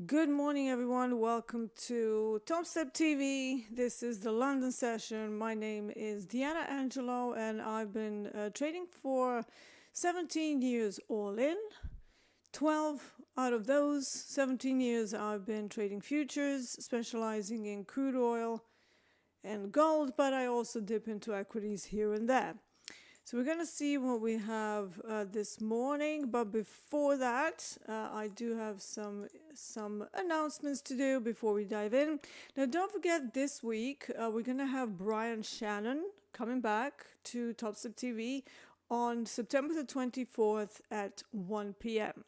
Good morning, everyone. Welcome to TopstepTV. This is the London session. My name is Deeyana Angelo, and I've been trading for 17 years all in. 12 out of those 17 years, I've been trading futures, specializing in crude oil and gold, but I also dip into equities here and there. So we're going to see what we have this morning, but before that, I do have some announcements to do before we dive in. Now, don't forget this week we're going to have Brian Shannon coming back to TopstepTV on September the 24th at 1 p.m.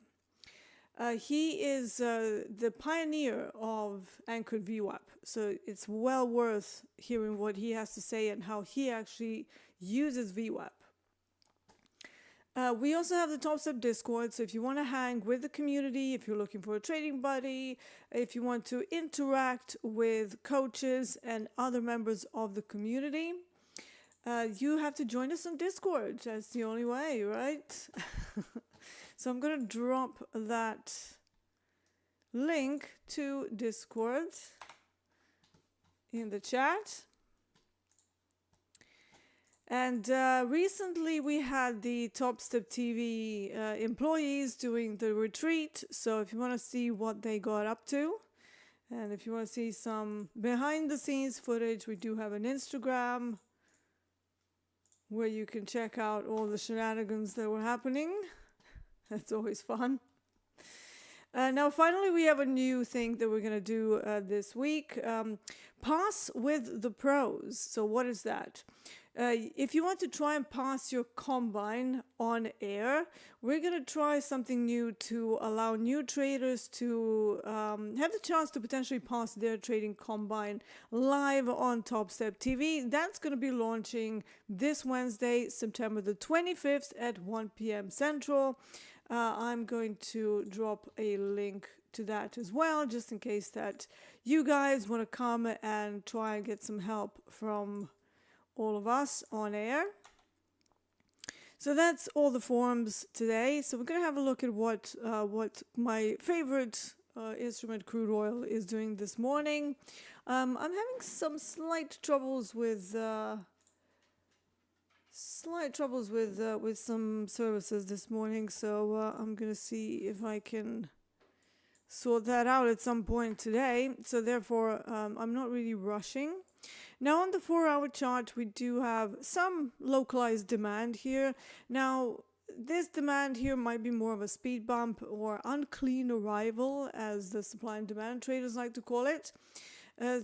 He is the pioneer of anchored VWAP, so it's well worth hearing what he has to say and how he actually uses VWAP. We also have the Topstep Discord, so if you want to hang with the community, if you're looking for a trading buddy, if you want to interact with coaches and other members of the community, you have to join us on Discord. That's the only way, right? So I'm going to drop that link to Discord in the chat. And recently we had the TopstepTV employees doing the retreat. So if you want to see what they got up to, and if you want to see some behind the scenes footage, we do have an Instagram where you can check out all the shenanigans that were happening. That's always fun. Now, finally, we have a new thing that we're going to do this week. Pass with the pros. So what is that? If you want to try and pass your combine on air, we're going to try something new to allow new traders to have the chance to potentially pass their trading combine live on Topstep TV. That's going to be launching this Wednesday, September the 25th at 1 p.m. Central. I'm going to drop a link to that as well, just in case that you guys want to come and try and get some help from all of us on air. So that's all the forums today. So we're going to have a look at what my favorite instrument, crude oil, is doing this morning. I'm having some slight troubles with some services this morning, so I'm gonna see if I can sort that out at some point today. So therefore, I'm not really rushing. Now on the 4-hour chart, we do have some localized demand here. Now this demand here might be more of a speed bump or unclean arrival, as the supply and demand traders like to call it.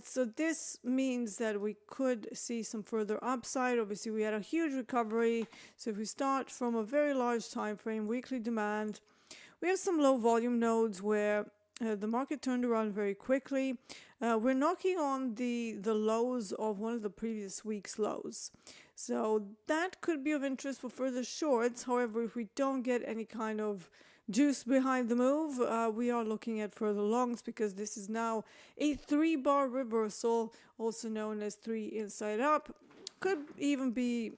So this means that we could see some further upside. Obviously, we had a huge recovery. So if we start from a very large time frame, weekly demand, we have some low volume nodes where the market turned around very quickly. We're knocking on the lows of one of the previous week's lows. So that could be of interest for further shorts. However, if we don't get any kind of juice behind the move, we are looking at further longs, because this is now a 3-bar reversal, also known as 3 inside up. Could even be,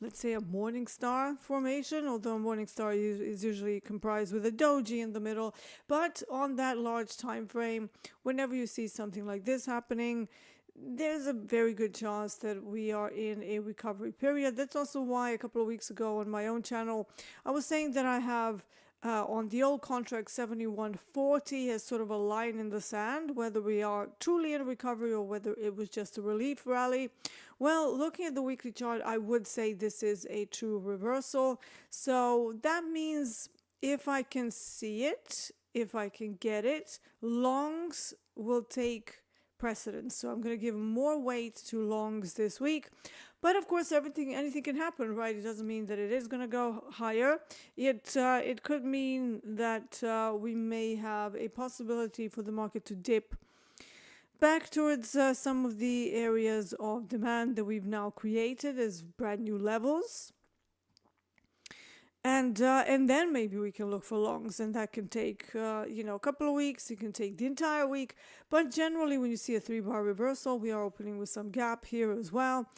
let's say, a morning star formation, although a morning star is usually comprised with a doji in the middle. But on that large time frame, whenever you see something like this happening, there's a very good chance that we are in a recovery period. That's also why a couple of weeks ago on my own channel, I was saying that I have on the old contract 7140 as sort of a line in the sand, whether we are truly in a recovery or whether it was just a relief rally. Well, looking at the weekly chart, I would say this is a true reversal. So that means if I can see it, if I can get it, longs will take precedence. So I'm going to give more weight to longs this week. But of course, anything can happen, right? It doesn't mean that it is going to go higher. It could mean that we may have a possibility for the market to dip back towards some of the areas of demand that we've now created as brand new levels. And then maybe we can look for longs, and that can take a couple of weeks. It can take the entire week. But generally, when you see a 3-bar reversal, we are opening with some gap here as well.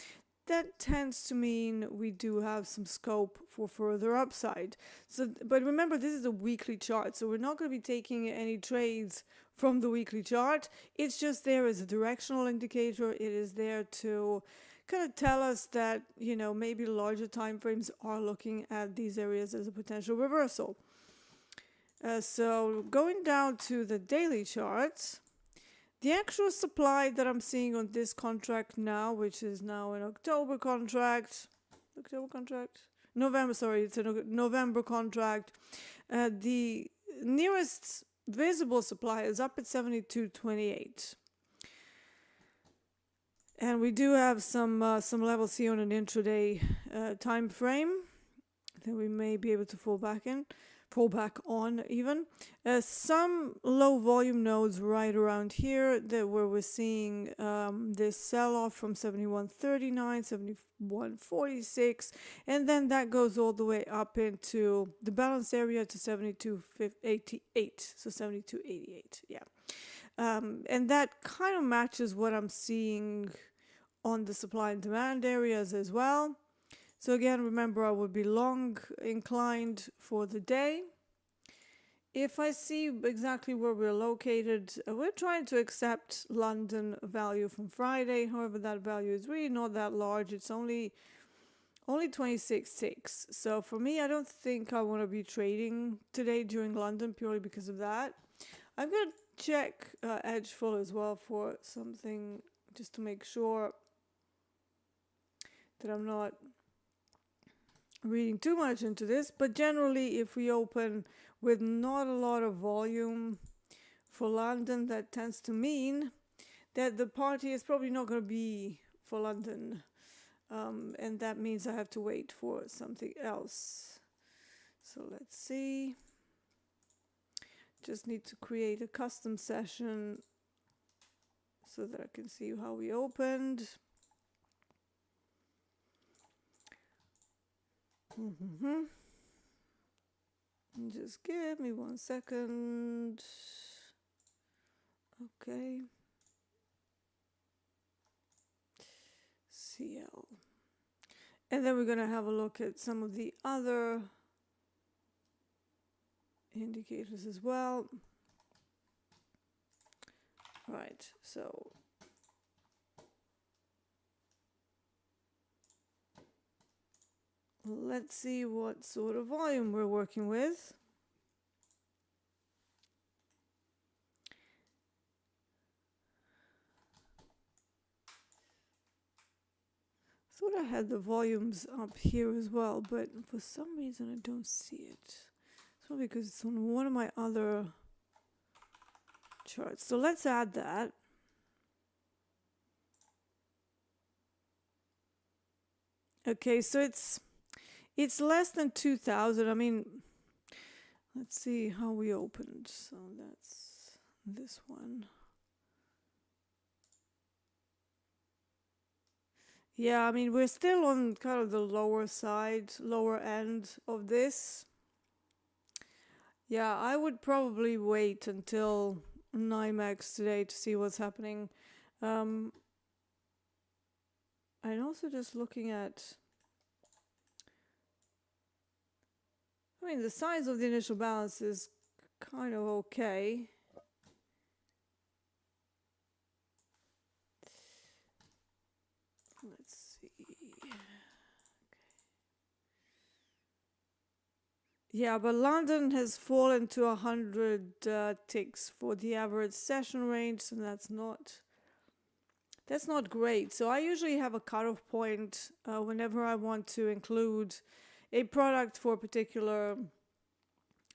that tends to mean we do have some scope for further upside. So, but remember, this is a weekly chart, so we're not going to be taking any trades from the weekly chart. It's just there as a directional indicator. It is there to kind of tell us that, you know, maybe larger time frames are looking at these areas as a potential reversal. So going down to the daily charts, the actual supply that I'm seeing on this contract now, which is now an November, sorry, it's a November contract. The nearest visible supply is up at 72.28. And we do have some levels here on an intraday time frame that we may be able to fall back on even. Some low volume nodes right around here that where we're seeing this sell-off from 71.39, 71.46, and then that goes all the way up into the balance area to 72.88, so 72.88, yeah. And that kind of matches what I'm seeing on the supply and demand areas as well. So again, remember, I would be long inclined for the day. If I see exactly where we're located, we're trying to accept London value from Friday. However, that value is really not that large. It's only 26.6. So for me, I don't think I want to be trading today during London purely because of that. I'm going to check edge full as well for something just to make sure that I'm not reading too much into this, but generally if we open with not a lot of volume for London, that tends to mean that the party is probably not going to be for London, and that means I have to wait for something else. So let's see, just need to create a custom session so that I can see how we opened. Just give me 1 second. Okay. CL. And then we're going to have a look at some of the other indicators as well. Right, so let's see what sort of volume we're working with. Thought I had the volumes up here as well, but for some reason I don't see it. It's probably because it's on one of my other charts. So let's add that. Okay, so it's less than 2,000. I mean, let's see how we opened. So that's this one. Yeah, I mean, we're still on kind of the lower side, lower end of this. Yeah, I would probably wait until NYMEX today to see what's happening. And also just looking at, I mean, the size of the initial balance is kind of okay. Let's see. Okay. Yeah, but London has fallen to 100 ticks for the average session range, and that's not great. So I usually have a cutoff point whenever I want to include a product for a particular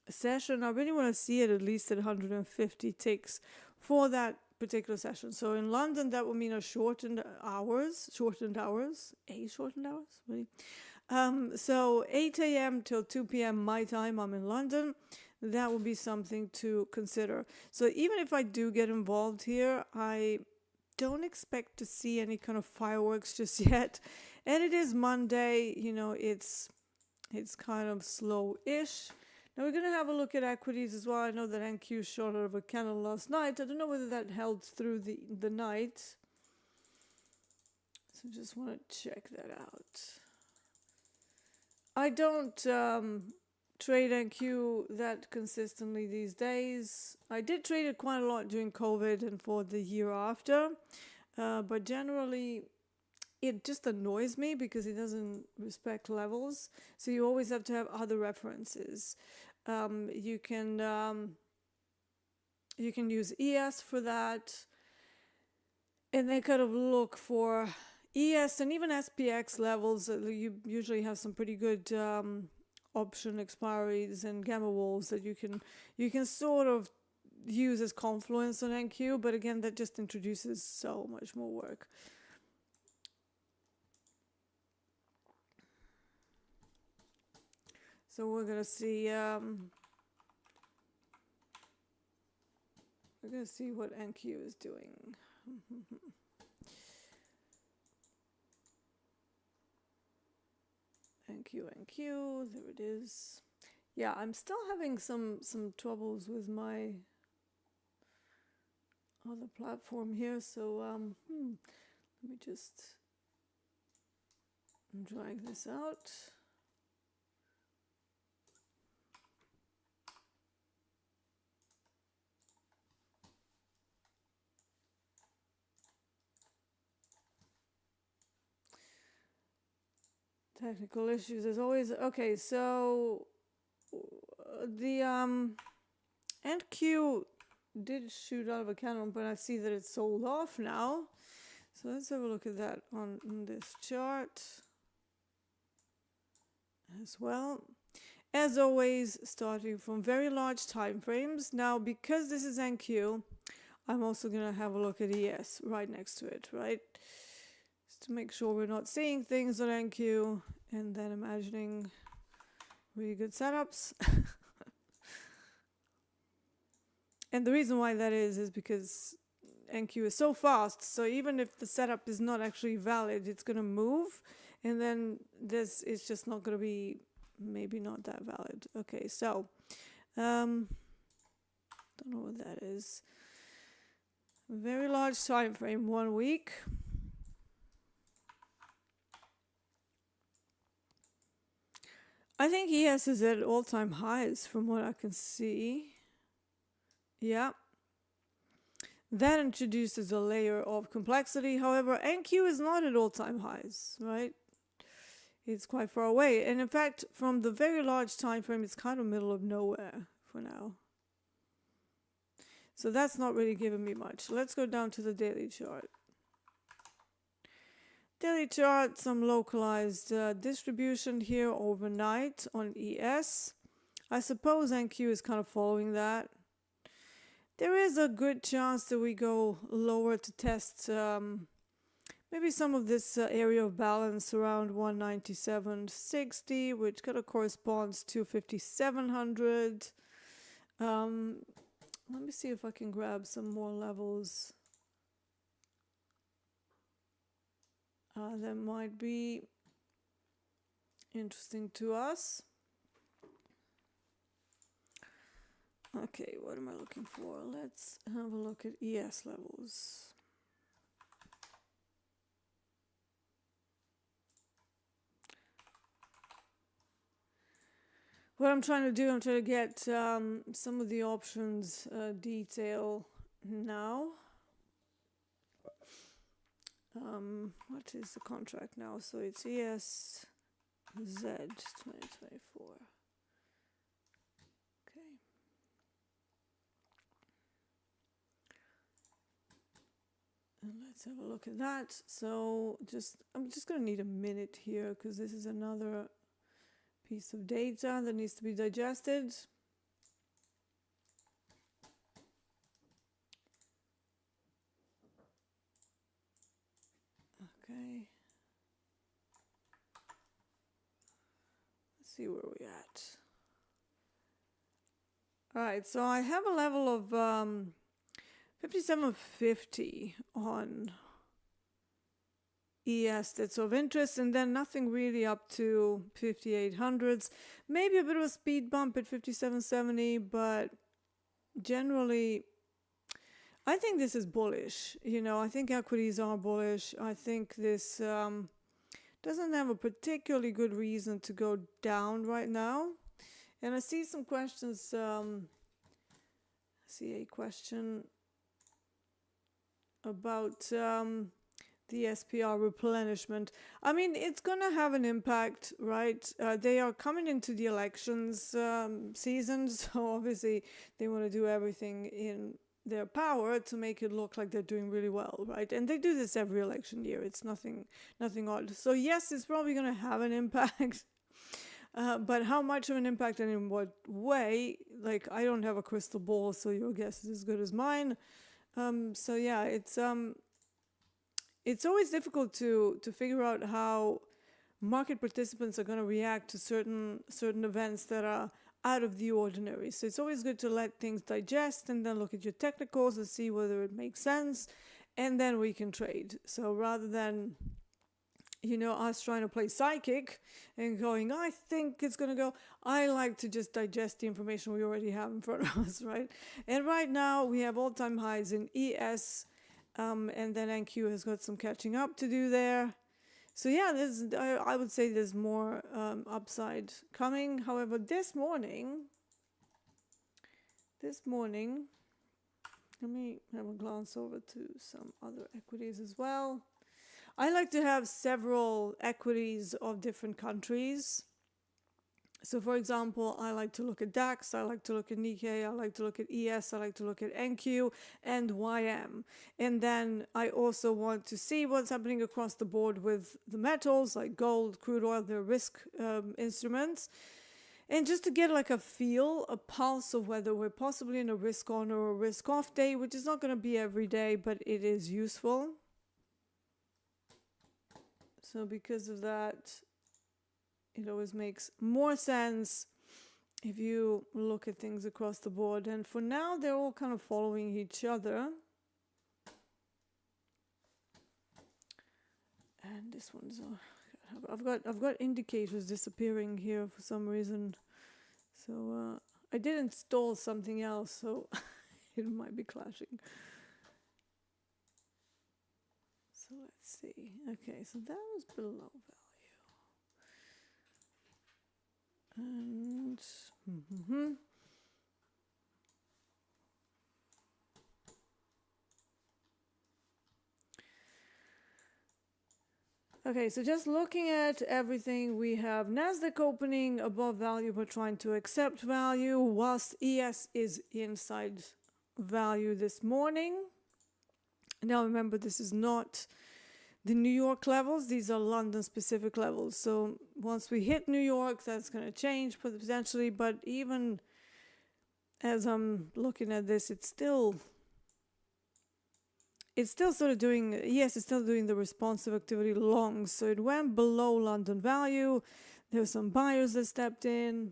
session. I really want to see it at least at 150 ticks for that particular session. So in London, that would mean shortened hours, really. So 8 a.m. till 2 p.m. my time, I'm in London. That would be something to consider. So even if I do get involved here, I don't expect to see any kind of fireworks just yet. And it is Monday, you know, it's kind of slow-ish. Now we're going to have a look at equities as well. I know that NQ shot out of a candle last night. I don't know whether that held through the night. So just want to check that out. I don't trade NQ that consistently these days. I did trade it quite a lot during COVID and for the year after, but generally it just annoys me because it doesn't respect levels. So you always have to have other references. You can use ES for that, and they kind of look for ES and even SPX levels. You usually have some pretty good option expiries and gamma walls that you can sort of use as confluence on NQ, but again, that just introduces so much more work. So we're gonna see what NQ is doing. NQ, there it is. Yeah, I'm still having some troubles with my other platform here, so let me just drag this out. Technical issues as always. Okay, so the NQ did shoot out of a cannon, but I see that it's sold off now. So let's have a look at that on this chart as well. As always, starting from very large time frames. Now, because this is NQ, I'm also going to have a look at ES right next to it, right? To make sure we're not seeing things on NQ and then imagining really good setups. And the reason why that is because NQ is so fast, so even if the setup is not actually valid, it's going to move, and then this is just not going to be maybe not that valid. Okay, so don't know what that is. Very large time frame, 1 week. I think ES is at all-time highs from what I can see. Yeah. That introduces a layer of complexity. However, NQ is not at all-time highs, right? It's quite far away. And in fact, from the very large time frame, it's kind of middle of nowhere for now. So that's not really giving me much. Let's go down to the daily chart. Daily chart, some localized distribution here overnight on ES. I suppose NQ is kind of following that. There is a good chance that we go lower to test maybe some of this area of balance around 197.60, which kind of corresponds to 5,700. Let me see if I can grab some more levels. That might be interesting to us. Okay, what am I looking for? Let's have a look at ES levels. What I'm trying to do, I'm trying to get some of the options detail now. What is the contract now? So it's ES Z 2024. Okay. And let's have a look at that. So I'm just going to need a minute here because this is another piece of data that needs to be digested. Okay. Let's see where we're at. All right, so I have a level of 5750 on ES that's of interest, and then nothing really up to 5800s. Maybe a bit of a speed bump at 5770, but generally I think this is bullish. You know, I think equities are bullish. I think this doesn't have a particularly good reason to go down right now. And I see some questions. I see a question about the SPR replenishment. I mean, it's going to have an impact, right? They are coming into the elections season, so obviously they want to do everything in their power to make it look like they're doing really well, right? And they do this every election year. It's nothing odd. So yes, it's probably going to have an impact. But how much of an impact and in what way? Like, I don't have a crystal ball, so your guess is as good as mine. So yeah, it's always difficult to figure out how market participants are going to react to certain events that are out of the ordinary. So it's always good to let things digest and then look at your technicals and see whether it makes sense, and then we can trade. So rather than, you know, us trying to play psychic and going, I think it's going to go, I like to just digest the information we already have in front of us, right? And right now we have all-time highs in ES, and then NQ has got some catching up to do there. So yeah, I would say there's more upside coming. However, this morning, let me have a glance over to some other equities as well. I like to have several equities of different countries. So for example, I like to look at DAX, I like to look at Nikkei, I like to look at ES, I like to look at NQ and YM. And then I also want to see what's happening across the board with the metals like gold, crude oil, their risk instruments. And just to get like a feel, a pulse of whether we're possibly in a risk on or a risk off day, which is not going to be every day, but it is useful. So because of that, it always makes more sense if you look at things across the board. And for now, they're all kind of following each other. And this one's, I've got indicators disappearing here for some reason. So I did install something else, so it might be clashing. So let's see. Okay, so that was below value. And okay, so just looking at everything, we have Nasdaq opening above value but trying to accept value, whilst ES is inside value this morning. Now remember, this is not the New York levels, these are London specific levels. So once we hit New York, that's going to change potentially, but even as I'm looking at this, it's still sort of doing, yes, it's still doing the responsive activity long. So it went below London value. There were some buyers that stepped in.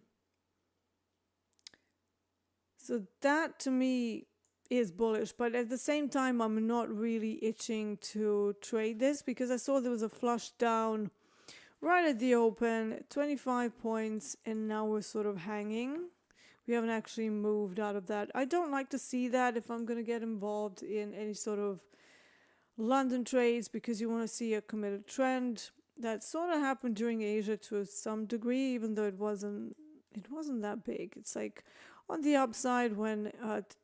So that to me is bullish, but at the same time, I'm not really itching to trade this because I saw there was a flush down right at the open, 25 points, and now we're sort of hanging. We haven't actually moved out of that. I don't like to see that if I'm going to get involved in any sort of London trades, because you want to see a committed trend. That sort of happened during Asia to some degree, even though it wasn't that big. It's like on the upside when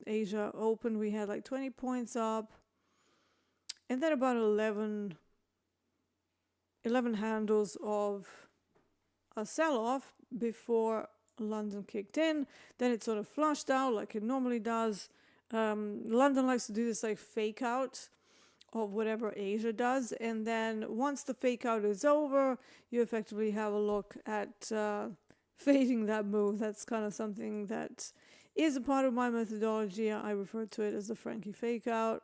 Asia opened, we had like 20 points up, and then about 11 handles of a sell-off before London kicked in. Then it sort of flushed out like it normally does. London likes to do this like fake out of whatever Asia does, and then once the fake out is over, you effectively have a look at fading that move. That's kind of something that is a part of my methodology. I refer to it as the Frankie fake out.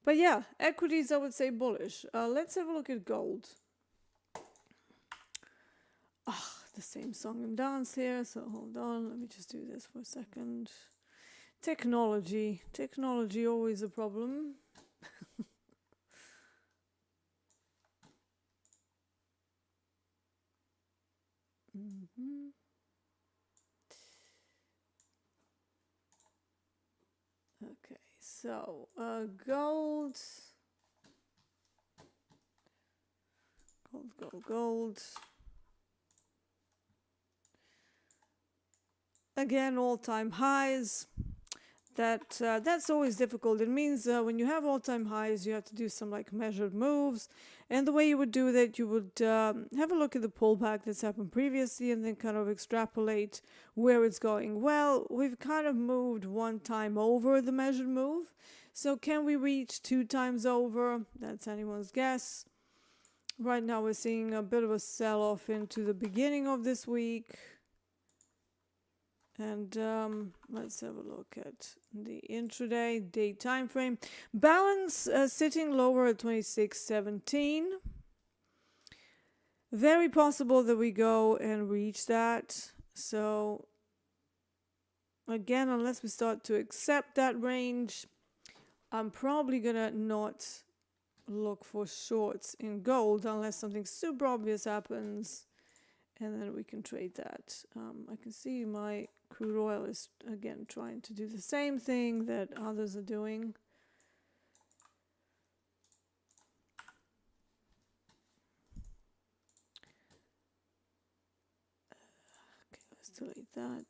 But yeah, equities I would say bullish. Let's have a look at gold. The same song and dance here, so hold on, let me just do this for a second. Technology always a problem. Okay, so gold. Gold. Again, all-time highs. That's always difficult. It means when you have all-time highs, you have to do some like measured moves. And the way you would do that, you would have a look at the pullback that's happened previously and then kind of extrapolate where it's going. Well, we've kind of moved one time over the measured move. So can we reach 2 times over? That's anyone's guess. Right now we're seeing a bit of a sell-off into the beginning of this week. And let's have a look at the intraday day time frame. Balance sitting lower at 26.17. Very possible that we go and reach that. So again, unless we start to accept that range, I'm probably gonna not look for shorts in gold unless something super obvious happens, and then we can trade that. I can see my crude oil is again trying to do the same thing that others are doing. Okay, let's delete that.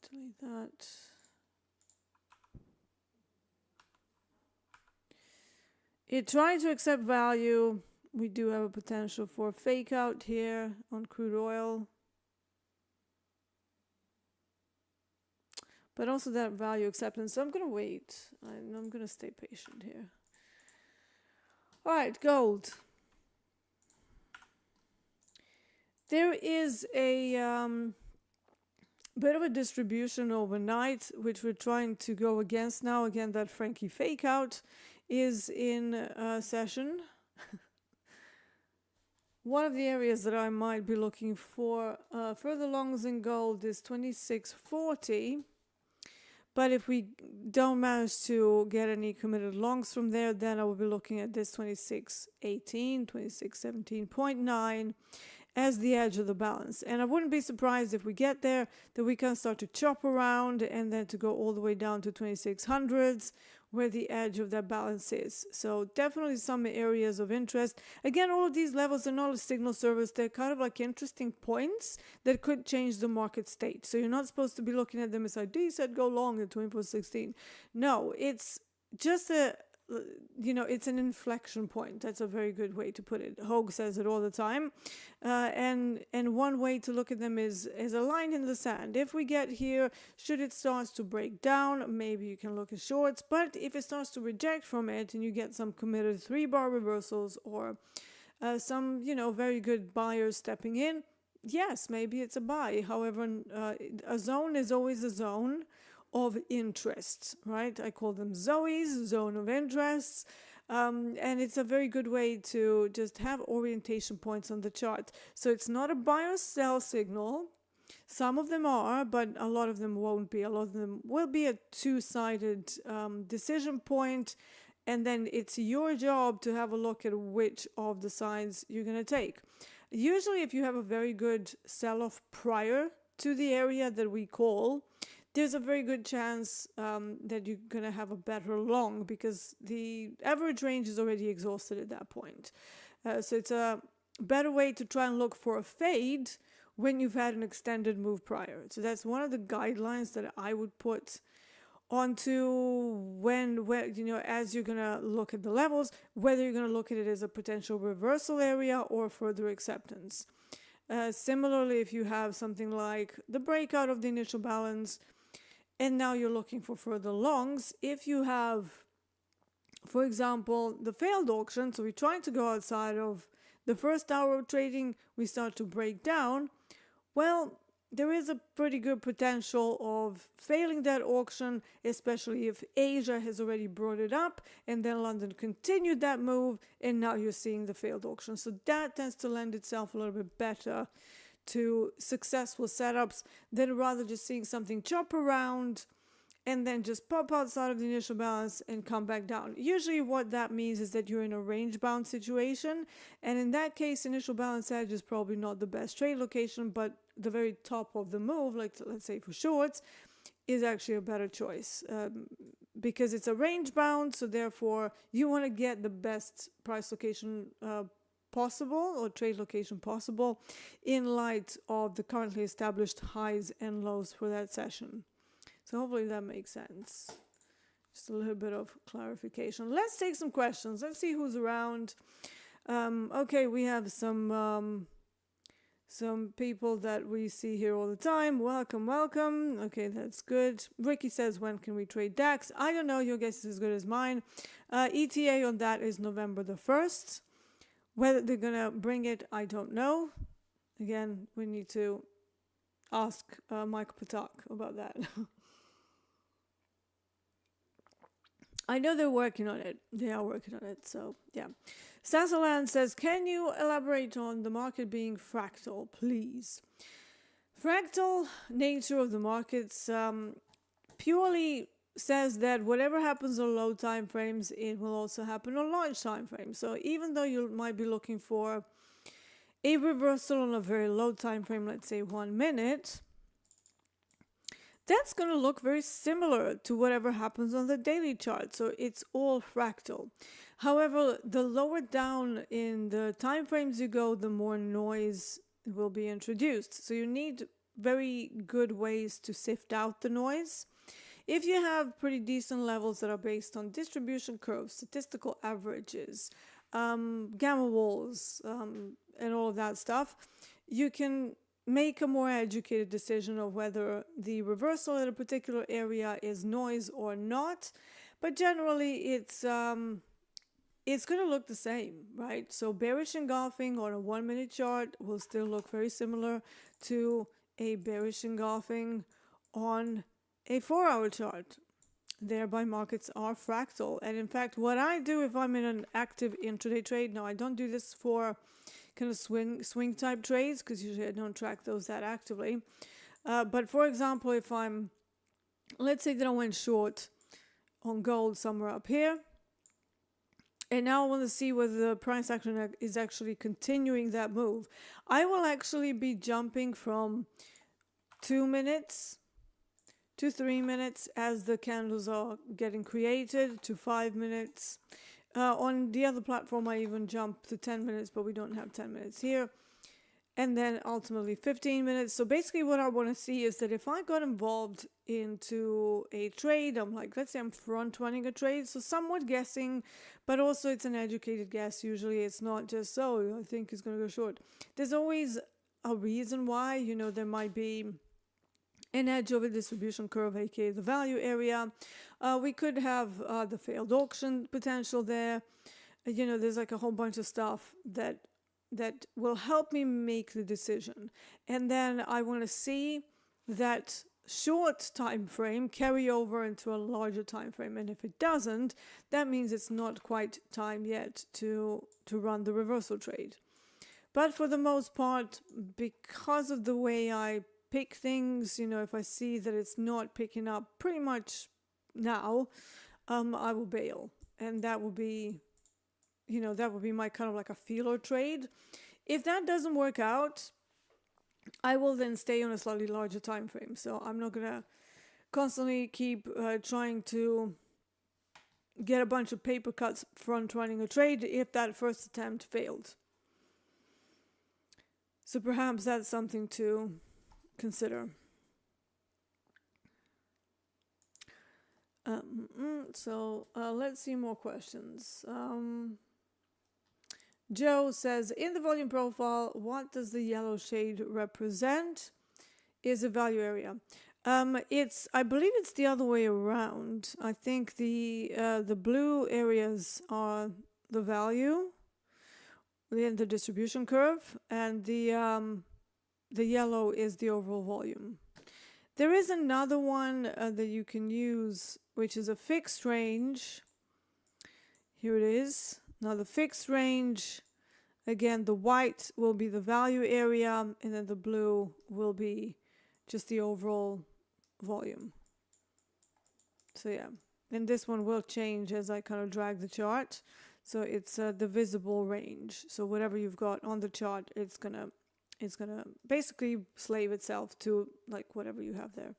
It trying to accept value. We do have a potential for a fake out here on crude oil. But also that value acceptance. So I'm going to wait. I'm going to stay patient here. All right, gold. There is a bit of a distribution overnight, which we're trying to go against now. Again, that Frankie fake out is in session. One of the areas that I might be looking for further longs in gold is 26.40. But if we don't manage to get any committed longs from there, then I will be looking at this 26.18, 26.17.9 as the edge of the balance. And I wouldn't be surprised if we get there, that we can start to chop around and then to go all the way down to 2600s, where the edge of that balance is. So definitely some areas of interest. Again, all of these levels are not a signal service. They're kind of like interesting points that could change the market state. So you're not supposed to be looking at them as D said go long at 24.16. No, it's just it's an inflection point. That's a very good way to put it. Hogue says it all the time. And one way to look at them is a line in the sand. If we get here, should it starts to break down, maybe you can look at shorts. But if it starts to reject from it and you get some committed 3-bar reversals or some, very good buyers stepping in, yes, maybe it's a buy. However, a zone is always a zone of interest, right? I call them ZOEs, zone of interests. And it's a very good way to just have orientation points on the chart. So it's not a buy or sell signal. Some of them are, but a lot of them won't be. A lot of them will be a two-sided decision point. And then it's your job to have a look at which of the sides you're going to take. Usually, if you have a very good sell-off prior to the area that we call, there's a very good chance that you're going to have a better long because the average range is already exhausted at that point. So it's a better way to try and look for a fade when you've had an extended move prior. So that's one of the guidelines that I would put onto when as you're going to look at the levels, whether you're going to look at it as a potential reversal area or further acceptance. Similarly, if you have something like the breakout of the initial balance, and now you're looking for further longs. If you have, for example, the failed auction, so we're trying to go outside of the first hour of trading, we start to break down. Well, there is a pretty good potential of failing that auction, especially if Asia has already brought it up and then London continued that move and now you're seeing the failed auction. So that tends to lend itself a little bit better to successful setups than rather just seeing something chop around and then just pop outside of the initial balance and come back down. Usually what that means is that you're in a range bound situation, and in that case initial balance edge is probably not the best trade location, but the very top of the move, like let's say for shorts, is actually a better choice. because it's a range bound, so therefore you want to get the best price location possible, or trade location possible, in light of the currently established highs and lows for that session. So hopefully that makes sense. Just a little bit of clarification. Let's take some questions. Let's see who's around. Okay, we have some people that we see here all the time. Welcome, welcome. Okay, that's good. Ricky says, when can we trade DAX? I don't know. Your guess is as good as mine. ETA on that is November the 1st. Whether they're going to bring it, I don't know. Again, we need to ask Mike Patak about that. I know they're working on it. They are working on it, so yeah. Sassaland says, can you elaborate on the market being fractal, please? Fractal nature of the markets purely says that whatever happens on low time frames, it will also happen on large time frames. So even though you might be looking for a reversal on a very low time frame, let's say 1 minute, that's going to look very similar to whatever happens on the daily chart. So it's all fractal. However, the lower down in the time frames you go, the more noise will be introduced. So you need very good ways to sift out the noise. If you have pretty decent levels that are based on distribution curves, statistical averages, gamma walls, and all of that stuff, you can make a more educated decision of whether the reversal in a particular area is noise or not. But generally, it's going to look the same, right? So bearish engulfing on a 1 minute chart will still look very similar to a bearish engulfing on a 4 hour chart. Thereby markets are fractal. And in fact, what I do if I'm in an active intraday trade, now I don't do this for kind of swing type trades, because usually I don't track those that actively. But for example, if let's say that I went short on gold somewhere up here, and now I want to see whether the price action is actually continuing that move, I will actually be jumping from 2 minutes to 3 minutes as the candles are getting created, to 5 minutes. On the other platform, I even jump to 10 minutes, but we don't have 10 minutes here. And then ultimately 15 minutes. So basically what I want to see is that if I got involved into a trade, I'm like, let's say I'm front running a trade, so somewhat guessing, but also it's an educated guess. Usually it's not just, oh, I think it's going to go short. There's always a reason why. You know, there might be an edge over distribution curve, aka the value area. We could have the failed auction potential there. You know, there's like a whole bunch of stuff that will help me make the decision. And then I want to see that short time frame carry over into a larger time frame. And if it doesn't, that means it's not quite time yet to run the reversal trade. But for the most part, because of the way I pick things, you know, if I see that it's not picking up pretty much now, I will bail. And that will be, you know, that would be my kind of like a feeler trade. If that doesn't work out, I will then stay on a slightly larger time frame. So I'm not going to constantly keep trying to get a bunch of paper cuts front running a trade if that first attempt failed. So perhaps that's something to consider. Let's see more questions. Joe says, in the volume profile, what does the yellow shade represent? Is a value area. I believe it's the other way around. I think the blue areas are the value in the distribution curve, and the yellow is the overall volume. There is another one that you can use, which is a fixed range. Here it is. Now the fixed range, again, the white will be the value area, and then the blue will be just the overall volume. So yeah, and this one will change as I kind of drag the chart. So it's the visible range. So whatever you've got on the chart, it's gonna basically slave itself to like whatever you have there.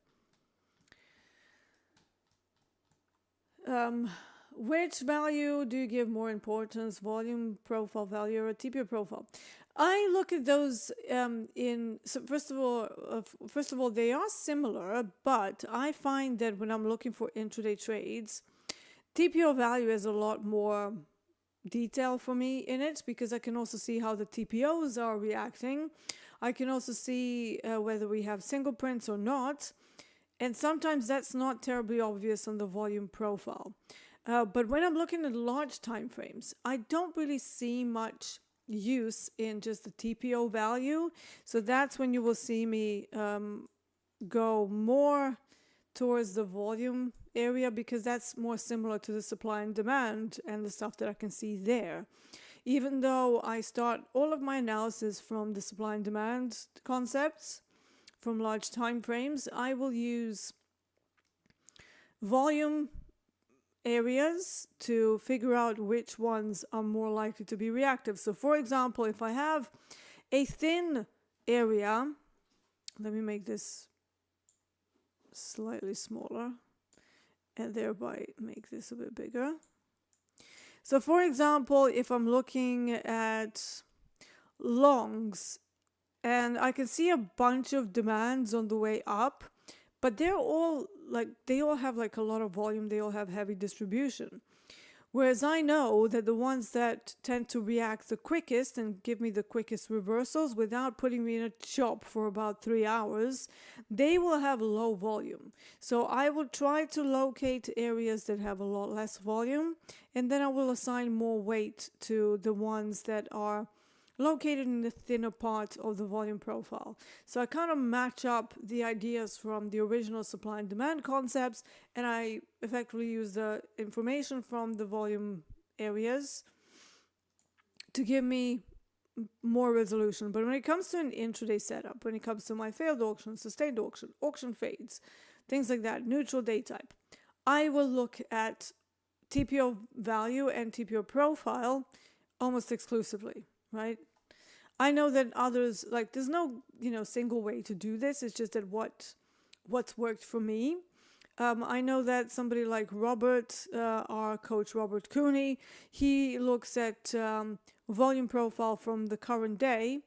Which value do you give more importance, volume profile value or TPO profile? I look at those so first of all, they are similar, but I find that when I'm looking for intraday trades, TPO value has a lot more detail for me in it, because I can also see how the TPOs are reacting. I can also see whether we have single prints or not. And sometimes that's not terribly obvious on the volume profile. But when I'm looking at large time frames, I don't really see much use in just the TPO value. So that's when you will see me go more towards the volume area, because that's more similar to the supply and demand and the stuff that I can see there. Even though I start all of my analysis from the supply and demand concepts, from large time frames, I will use volume areas to figure out which ones are more likely to be reactive. So for example, if I have a thin area, let me make this slightly smaller and thereby make this a bit bigger. So for example, if I'm looking at longs, and I can see a bunch of demands on the way up, but they all have like a lot of volume, they all have heavy distribution. Whereas I know that the ones that tend to react the quickest and give me the quickest reversals without putting me in a chop for about 3 hours, they will have low volume. So I will try to locate areas that have a lot less volume, and then I will assign more weight to the ones that are located in the thinner part of the volume profile. So I kind of match up the ideas from the original supply and demand concepts, and I effectively use the information from the volume areas to give me more resolution. But when it comes to an intraday setup, when it comes to my failed auction, sustained auction, auction fades, things like that, neutral day type, I will look at TPO value and TPO profile almost exclusively. Right? I know that others, like, there's no, single way to do this. It's just that what's worked for me. I know that somebody like Robert, our coach Robert Cooney, he looks at volume profile from the current day,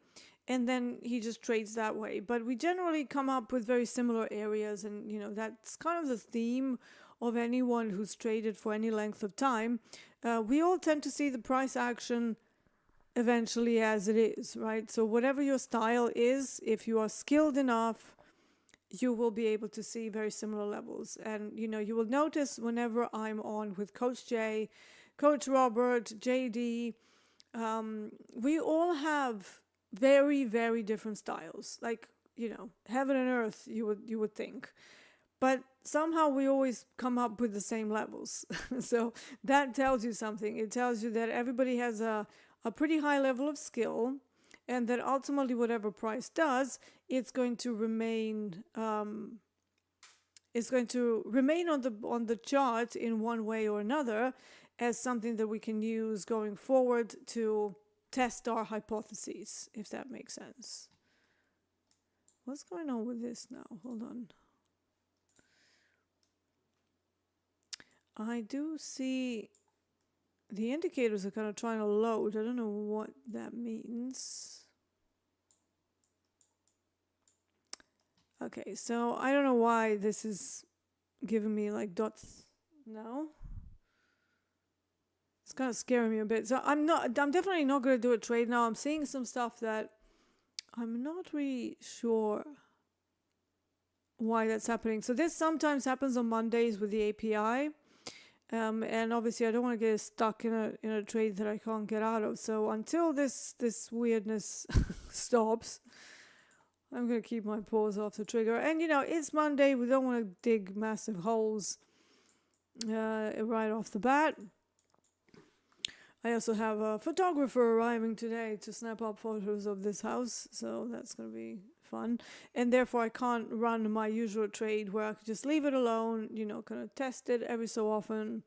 and then he just trades that way. But we generally come up with very similar areas, and that's kind of the theme of anyone who's traded for any length of time. We all tend to see the price action eventually as it is, right? So whatever your style is, if you are skilled enough, you will be able to see very similar levels. And you will notice whenever I'm on with Coach Jay, Coach Robert, JD, we all have very, very different styles, like heaven and earth, you would think, but somehow we always come up with the same levels. So that tells you something. It tells you that everybody has a pretty high level of skill, and that ultimately whatever price does, it's going to remain on the chart in one way or another as something that we can use going forward to test our hypotheses, if that makes sense. What's going on with this now? Hold on. I do see the indicators are kind of trying to load. I don't know what that means. Okay, so I don't know why this is giving me like dots now. It's kind of scaring me a bit. So I'm definitely not going to do a trade now. I'm seeing some stuff that I'm not really sure why that's happening. So this sometimes happens on Mondays with the API. And obviously I don't want to get stuck in a trade that I can't get out of. So until this weirdness stops, I'm going to keep my paws off the trigger. And it's Monday. We don't want to dig massive holes right off the bat. I also have a photographer arriving today to snap up photos of this house. So that's going to be fun. And therefore I can't run my usual trade where I could just leave it alone, kind of test it every so often,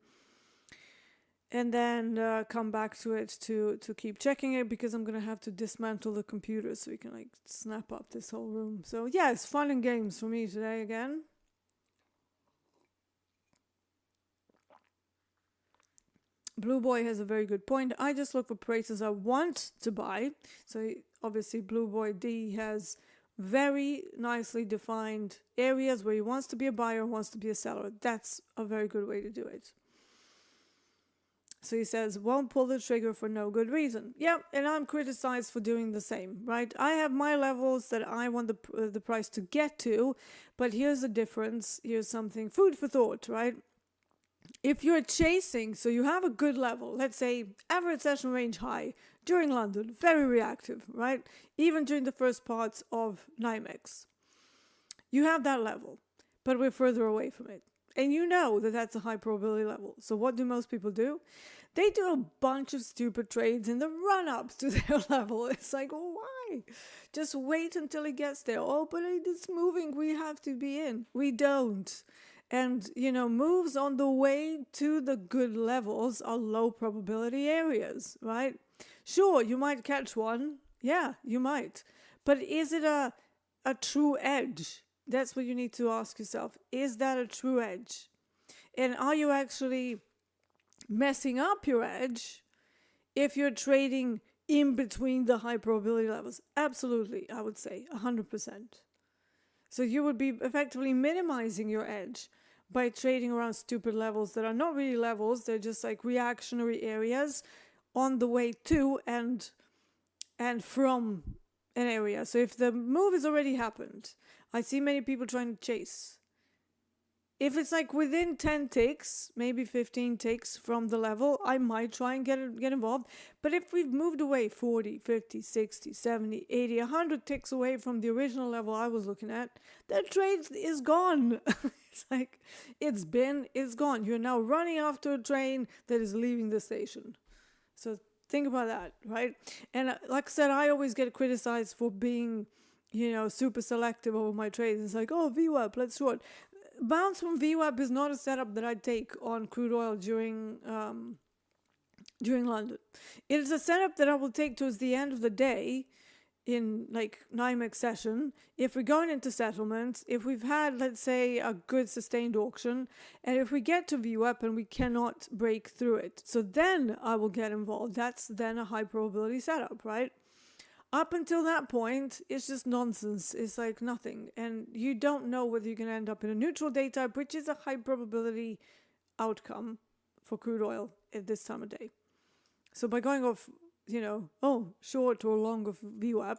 and then come back to it to keep checking it, because I'm going to have to dismantle the computer so we can like snap up this whole room. So yeah, it's fun and games for me today again. Blue Boy has a very good point. I just look for prices I want to buy. So obviously Blue Boy D has very nicely defined areas where he wants to be a buyer, wants to be a seller. That's a very good way to do it. So he says, won't pull the trigger for no good reason. Yeah, and I'm criticized for doing the same, right? I have my levels that I want the price to get to, but here's the difference. Here's something, food for thought, right? If you're chasing, so you have a good level, let's say average session range high during London, very reactive, right? Even during the first parts of NYMEX. You have that level, but we're further away from it. And you know that that's a high probability level. So what do most people do? They do a bunch of stupid trades in the run-up to their level. It's like, oh, why? Just wait until it gets there. Oh, but it's moving. We have to be in. We don't. And, moves on the way to the good levels are low probability areas, right? Sure, you might catch one. Yeah, you might. But is it a true edge? That's what you need to ask yourself. Is that a true edge? And are you actually messing up your edge if you're trading in between the high probability levels? Absolutely, I would say 100%. So you would be effectively minimizing your edge by trading around stupid levels that are not really levels. They're just like reactionary areas on the way to and from an area. So if the move has already happened, I see many people trying to chase. If it's like within 10 ticks, maybe 15 ticks from the level, I might try and get involved. But if we've moved away 40, 50, 60, 70, 80, 100 ticks away from the original level I was looking at, that trade is gone. It's like, it's gone. You're now running after a train that is leaving the station. So think about that, right? And like I said, I always get criticized for being, super selective over my trades. It's like, oh, VWAP, let's short. Bounce from VWAP is not a setup that I take on crude oil during London. It is a setup that I will take towards the end of the day in like NYMEX session. If we're going into settlements, if we've had, let's say, a good sustained auction, and if we get to VWAP and we cannot break through it, so then I will get involved. That's then a high probability setup, right? Up until that point, it's just nonsense. It's like nothing. And you don't know whether you're going to end up in a neutral day type, which is a high probability outcome for crude oil at this time of day. So by going off, short or long of VWAP,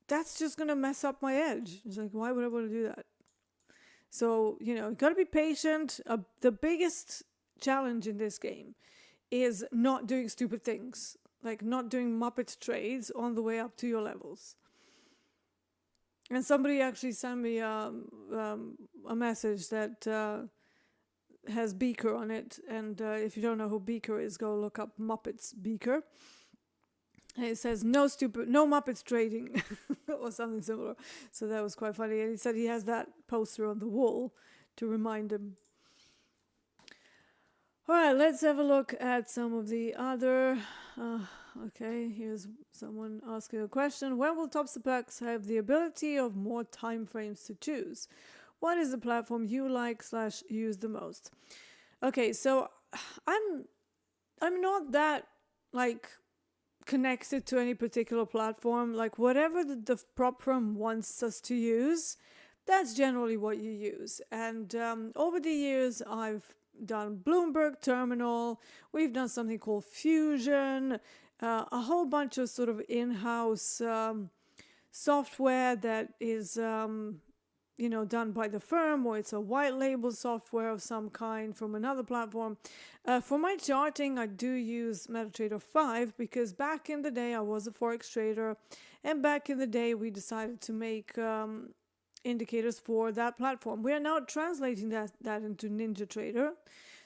that's just going to mess up my edge. It's like, why would I want to do that? So, you got to be patient. The biggest challenge in this game is not doing stupid things. Like not doing Muppet trades on the way up to your levels. And somebody actually sent me a message that has Beaker on it. And if you don't know who Beaker is, go look up Muppets Beaker. And it says, no Muppets trading or something similar. So that was quite funny. And he said he has that poster on the wall to remind him. All right, let's have a look at some of the other... okay, here's someone asking a question. When will Topstep have the ability of more time frames to choose? What is the platform you like/use the most? Okay, so I'm not that connected to any particular platform. Like whatever the prop firm wants us to use, that's generally what you use. And over the years, I've done Bloomberg Terminal. We've done something called Fusion, a whole bunch of sort of in-house software that is, done by the firm, or it's a white label software of some kind from another platform. For my charting, I do use MetaTrader 5 because back in the day I was a Forex trader, and back in the day we decided to make indicators for that platform. We are now translating that into NinjaTrader,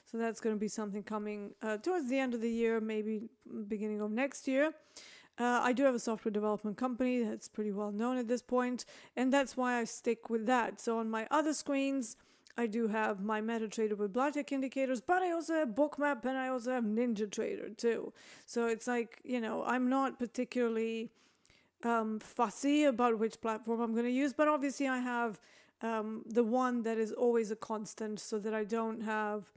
so that's going to be something coming towards the end of the year, maybe beginning of next year. I do have a software development company that's pretty well known at this point, and that's why I stick with that. So on my other screens, I do have my MetaTrader with Blackjack indicators, but I also have Bookmap and I also have NinjaTrader too. So it's like, I'm not particularly fussy about which platform I'm going to use, but obviously I have the one that is always a constant so that I don't have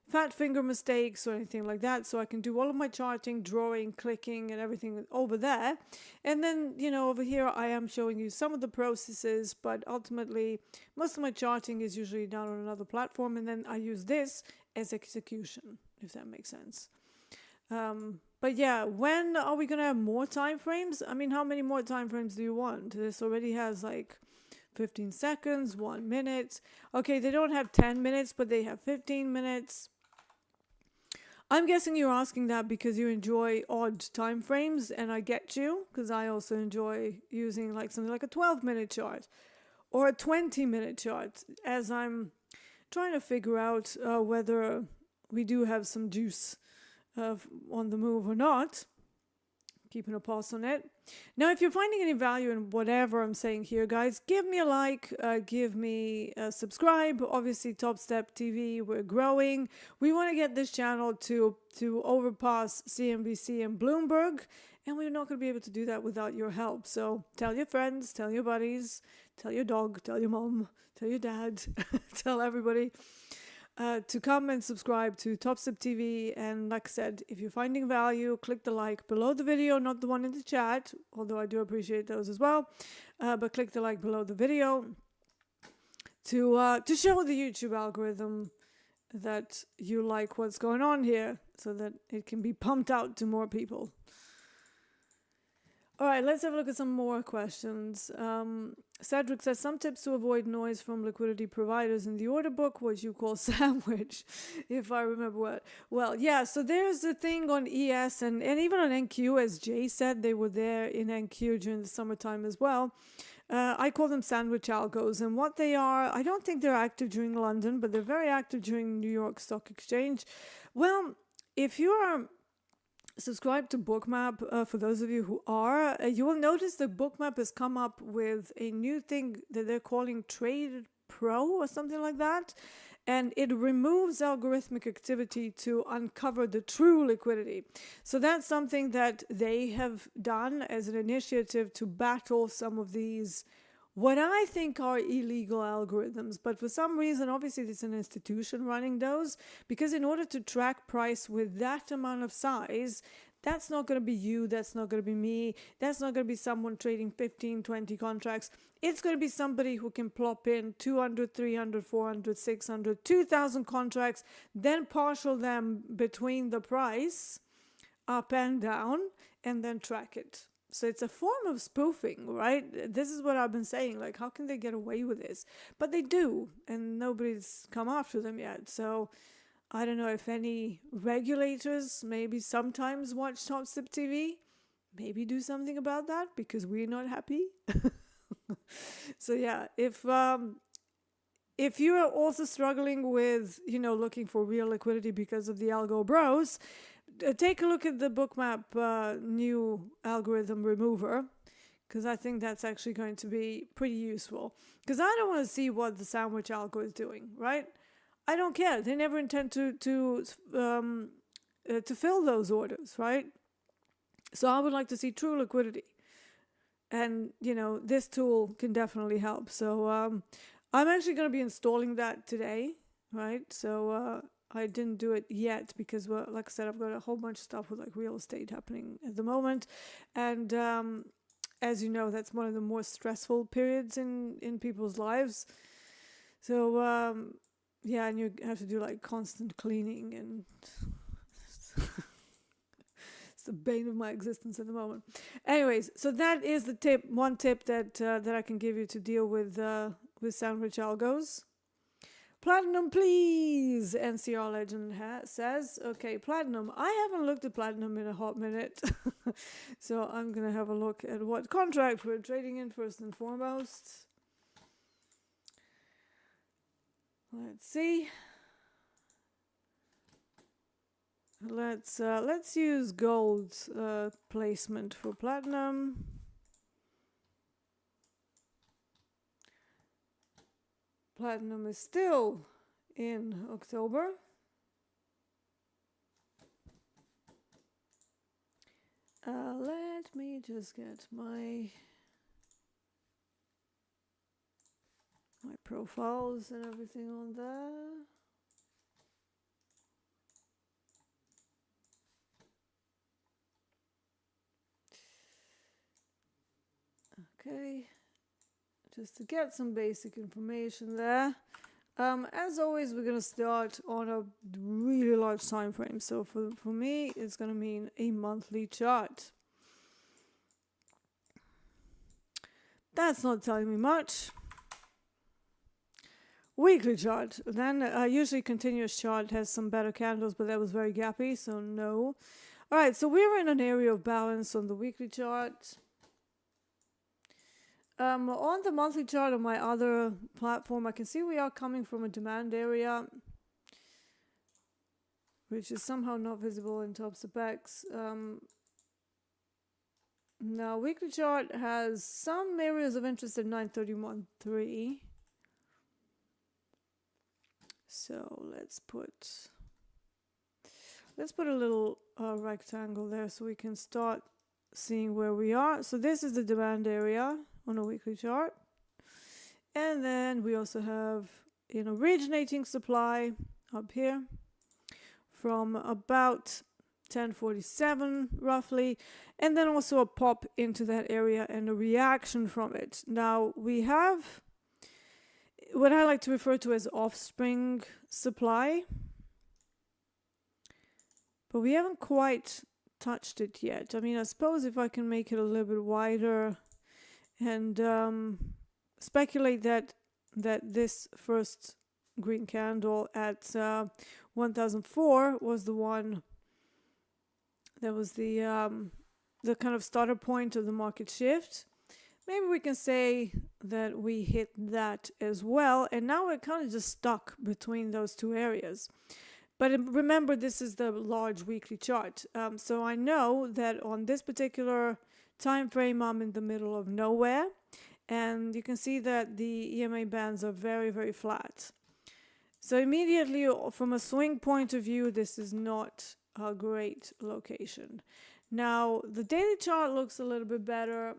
fat finger mistakes or anything like that. So I can do all of my charting, drawing, clicking, and everything over there. And then, over here, I am showing you some of the processes, but ultimately, most of my charting is usually done on another platform. And then I use this as execution, if that makes sense. But yeah, when are we going to have more time frames? I mean, how many more time frames do you want? This already has like 15 seconds, 1 minute. Okay, they don't have 10 minutes, but they have 15 minutes. I'm guessing you're asking that because you enjoy odd time frames, and I get you, because I also enjoy using like something like a 12-minute chart or a 20-minute chart, as I'm trying to figure out whether we do have some juice on the move or not. Keeping a pulse on it. Now, if you're finding any value in whatever I'm saying here, guys, give me a like, give me a subscribe. Obviously, TopstepTV, we're growing. We want to get this channel to overpass CNBC and Bloomberg, and we're not going to be able to do that without your help. So tell your friends, tell your buddies, tell your dog, tell your mom, tell your dad, tell everybody. To come and subscribe to TopstepTV. And like I said, if you're finding value, click the like below the video, not the one in the chat, although I do appreciate those as well. But click the like below the video to show the YouTube algorithm that you like what's going on here, so that it can be pumped out to more people. All right, let's have a look at some more questions. Cedric says, some tips to avoid noise from liquidity providers in the order book, what you call sandwich, if I remember well. Yeah, so there's a thing on ES and even on NQ, as Jay said, they were there in NQ during the summertime as well. I call them sandwich algos, and what they are, I don't think they're active during London, but they're very active during New York Stock Exchange. Well, if you are subscribe to Bookmap, for those of you who are, you will notice that Bookmap has come up with a new thing that they're calling Trade Pro or something like that, and it removes algorithmic activity to uncover the true liquidity. So that's something that they have done as an initiative to battle some of these what I think are illegal algorithms, but for some reason, obviously it's an institution running those, because in order to track price with that amount of size, that's not going to be you, that's not going to be me, that's not going to be someone trading 15, 20 contracts. It's going to be somebody who can plop in 200, 300, 400, 600, 2,000 contracts, then partial them between the price, up and down, and then track it. So it's a form of spoofing, right? This is what I've been saying. Like, how can they get away with this? But they do, and nobody's come after them yet. So I don't know if any regulators maybe sometimes watch TopstepTV. Maybe do something about that, because we're not happy. So yeah, if you are also struggling with, looking for real liquidity because of the algo bros, take a look at the Bookmap new algorithm remover, because I think that's actually going to be pretty useful. Because I don't want to see what the sandwich algo is doing, right? I don't care. They never intend to fill those orders, right? So I would like to see true liquidity, and this tool can definitely help. So I'm actually going to be installing that today, right? So I didn't do it yet because, well, like I said, I've got a whole bunch of stuff with like real estate happening at the moment. And as you know, that's one of the more stressful periods in people's lives. So, yeah, and you have to do like constant cleaning, and it's the bane of my existence at the moment. Anyways, so that is the tip, one tip that I can give you to deal with sandwich algos. Platinum, please, NCR Legend says. Okay, Platinum. I haven't looked at Platinum in a hot minute. So I'm going to have a look at what contract we're trading in first and foremost. Let's see. Let's use gold placement for Platinum. Platinum is still in October. Let me just get my profiles and everything on there. Okay, just to get some basic information there. As always, we're going to start on a really large time frame. So for me, it's going to mean a monthly chart. That's not telling me much. Weekly chart. Then usually continuous chart has some better candles, but that was very gappy, so no. All right, so we're in an area of balance on the weekly chart. On the monthly chart on my other platform, I can see we are coming from a demand area, which is somehow not visible in Topstep. Now, weekly chart has some areas of interest at 931.3. So let's put a little rectangle there so we can start seeing where we are. So this is the demand area on a weekly chart. And then we also have an originating supply up here from about 1047 roughly, and then also a pop into that area and a reaction from it. Now we have what I like to refer to as offspring supply, but we haven't quite touched it yet. I mean, I suppose if I can make it a little bit wider and speculate that this first green candle at 1004 was the one that was the kind of starter point of the market shift. Maybe we can say that we hit that as well, and now we're kind of just stuck between those two areas. But remember, this is the large weekly chart, so I know that on this particular time frame I'm in the middle of nowhere, and you can see that the EMA bands are very, very flat. So immediately from a swing point of view, this is not a great location. Now the daily chart looks a little bit better.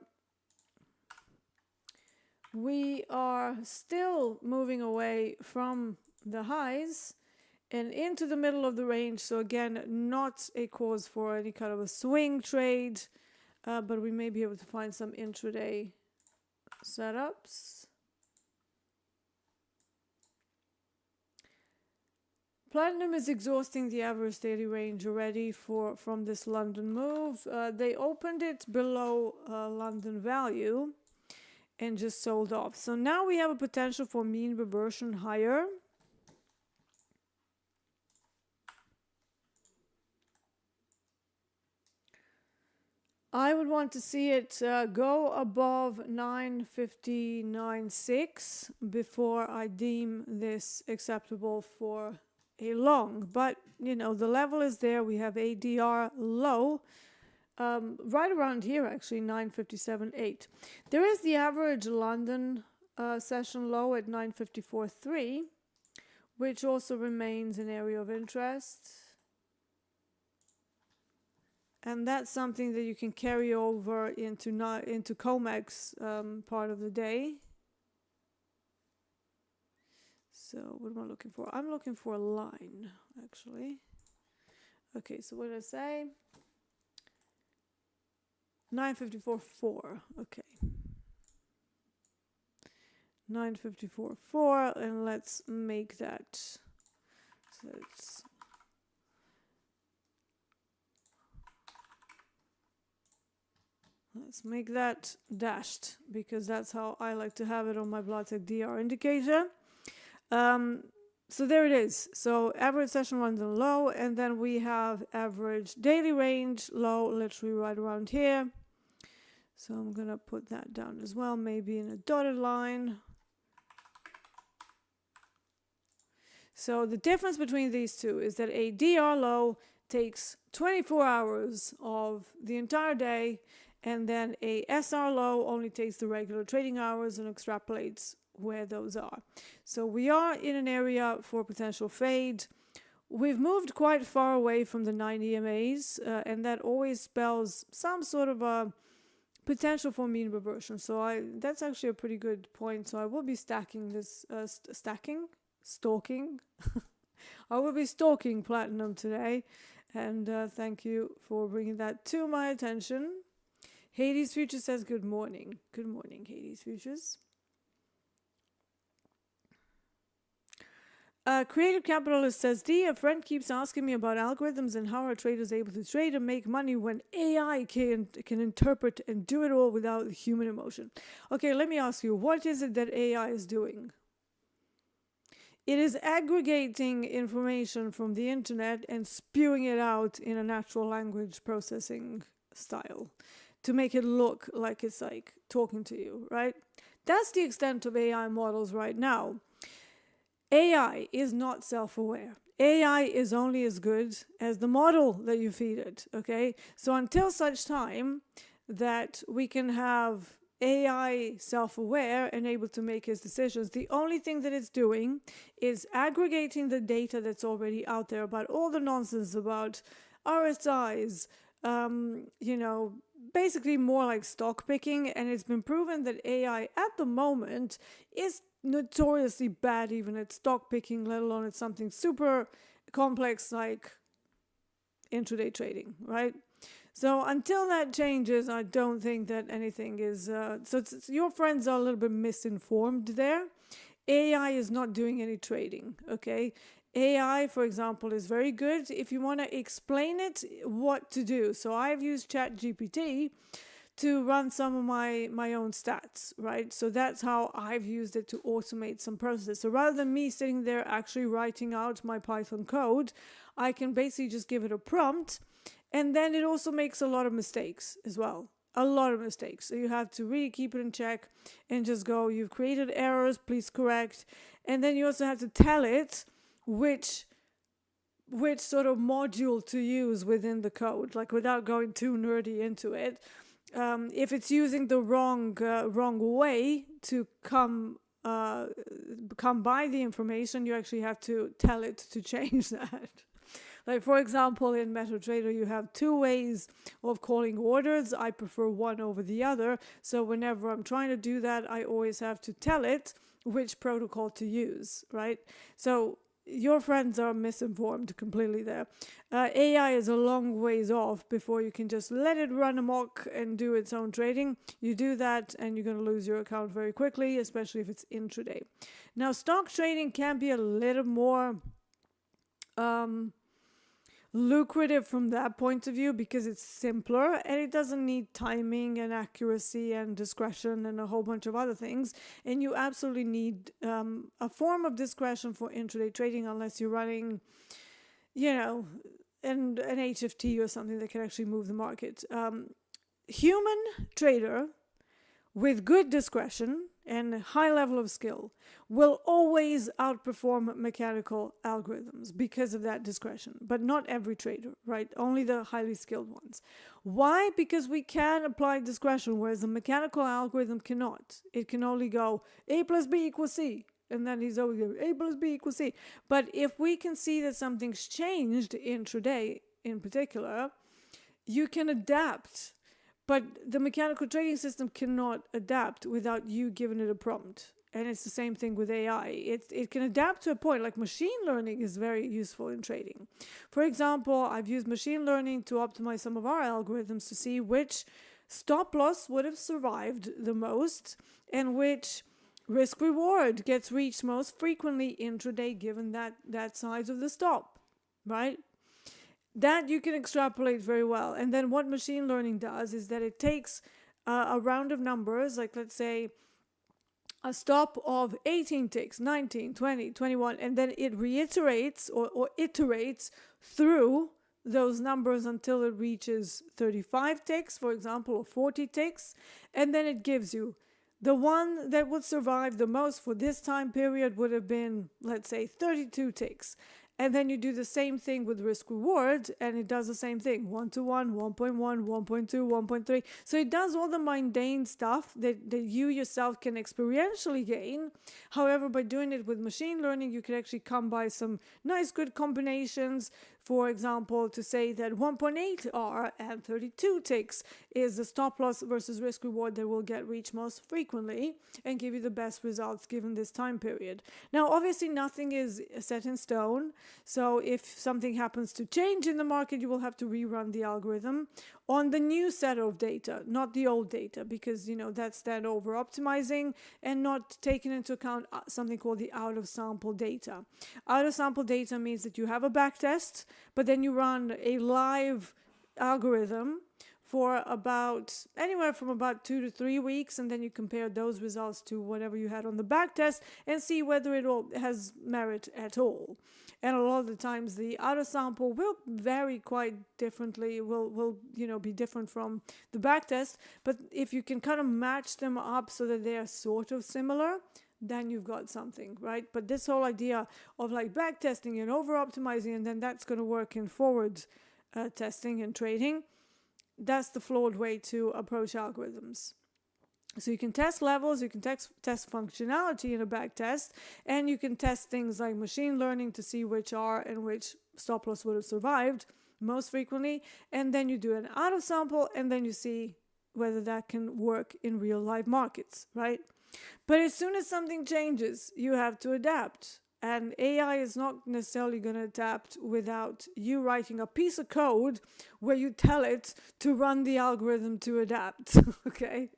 We are still moving away from the highs and into the middle of the range. So again, not a cause for any kind of a swing trade, but we may be able to find some intraday setups. Platinum is exhausting the average daily range already from this London move. They opened it below London value and just sold off. So now we have a potential for mean reversion higher. I would want to see it go above 959.6 before I deem this acceptable for a long. But you know, the level is there. We have ADR low right around here, actually 957.8. There is the average London session low at 954.3, which also remains an area of interest. And that's something that you can carry over into COMEX part of the day. So what am I looking for? I'm looking for a line, actually. Okay, so what did I say? 954.4. Okay. 954.4, and let's make that. So let's make that dashed, because that's how I like to have it on my Blatek DR indicator. So there it is. So average session London low, and then we have average daily range low, literally right around here. So I'm gonna put that down as well, maybe in a dotted line. So the difference between these two is that a DR low takes 24 hours of the entire day, and then a SR low only takes the regular trading hours and extrapolates where those are. So we are in an area for potential fade. We've moved quite far away from the 9 EMAs, and that always spells some sort of a potential for mean reversion. So that's actually a pretty good point. So I will be stalking this, stalking. I will be stalking platinum today, and thank you for bringing that to my attention. Hades Futures says good morning. Good morning, Hades Futures. Creative Capitalist says, Dee, a friend keeps asking me about algorithms and how are traders able to trade and make money when AI can interpret and do it all without human emotion. Okay, let me ask you, what is it that AI is doing? It is aggregating information from the internet and spewing it out in a natural language processing style to make it look like it's like talking to you, right? That's the extent of AI models right now. AI is not self-aware. AI is only as good as the model that you feed it, okay? So until such time that we can have AI self-aware and able to make its decisions, the only thing that it's doing is aggregating the data that's already out there about all the nonsense about RSIs, basically more like stock picking. And it's been proven that AI at the moment is notoriously bad even at stock picking, let alone at something super complex like intraday trading, right? So until that changes, I don't think that anything is your friends are a little bit misinformed there. AI is not doing any trading, okay? AI, for example, is very good if you want to explain it what to do. So I've used ChatGPT to run some of my own stats, right? So that's how I've used it to automate some processes. So rather than me sitting there actually writing out my Python code, I can basically just give it a prompt, and then it also makes a lot of mistakes as well. A lot of mistakes. So you have to really keep it in check and just go, you've created errors, please correct. And then you also have to tell it which sort of module to use within the code, like without going too nerdy into it. If it's using the wrong way to come by the information, you actually have to tell it to change that. Like, for example, in MetaTrader, you have two ways of calling orders. I prefer one over the other. So whenever I'm trying to do that, I always have to tell it which protocol to use, right? So your friends are misinformed completely there. AI is a long ways off before you can just let it run amok and do its own trading. You do that and you're going to lose your account very quickly, especially if it's intraday. Now, stock trading can be a little more lucrative from that point of view because it's simpler and it doesn't need timing and accuracy and discretion and a whole bunch of other things. And you absolutely need a form of discretion for intraday trading unless you're running, an HFT or something that can actually move the market. Human trader with good discretion and high level of skill will always outperform mechanical algorithms because of that discretion, but not every trader, right? Only the highly skilled ones. Why? Because we can apply discretion, whereas a mechanical algorithm cannot. It can only go A plus B equals C, and then he's always going A plus B equals C. But if we can see that something's changed intraday in particular, you can adapt. But the mechanical trading system cannot adapt without you giving it a prompt. And it's the same thing with AI. It can adapt to a point, like machine learning is very useful in trading. For example, I've used machine learning to optimize some of our algorithms to see which stop loss would have survived the most and which risk reward gets reached most frequently intraday given that size of the stop, right? That you can extrapolate very well. And then what machine learning does is that it takes a round of numbers, like let's say a stop of 18 ticks, 19, 20, 21, and then it reiterates or iterates through those numbers until it reaches 35 ticks, for example, or 40 ticks. And then it gives you the one that would survive the most for this time period would have been, let's say, 32 ticks. And then you do the same thing with risk reward, and it does the same thing, 1-to-1, 1.1, 1.2, 1.3. So it does all the mundane stuff that you yourself can experientially gain. However, by doing it with machine learning, you can actually come by some nice, good combinations for example, to say that 1.8 R and 32 ticks is the stop loss versus risk reward that will get reached most frequently and give you the best results given this time period. Now, obviously, nothing is set in stone. So if something happens to change in the market, you will have to rerun the algorithm on the new set of data, not the old data, because, that's then over optimizing and not taking into account something called the out of sample data. Out of sample data means that you have a back test, but then you run a live algorithm for anywhere from about 2 to 3 weeks, and then you compare those results to whatever you had on the back test and see whether it all has merit at all. And a lot of the times the out of sample will vary quite differently, will be different from the back test, but if you can kind of match them up so that they are sort of similar, then you've got something, right? But this whole idea of like back testing and over optimizing, and then that's going to work in forward testing and trading, that's the flawed way to approach algorithms. So you can test levels, you can test functionality in a back test, and you can test things like machine learning to see which R and which stop loss would have survived most frequently, and then you do an out of sample, and then you see whether that can work in real live markets, right? But as soon as something changes, you have to adapt. And AI is not necessarily going to adapt without you writing a piece of code where you tell it to run the algorithm to adapt, okay?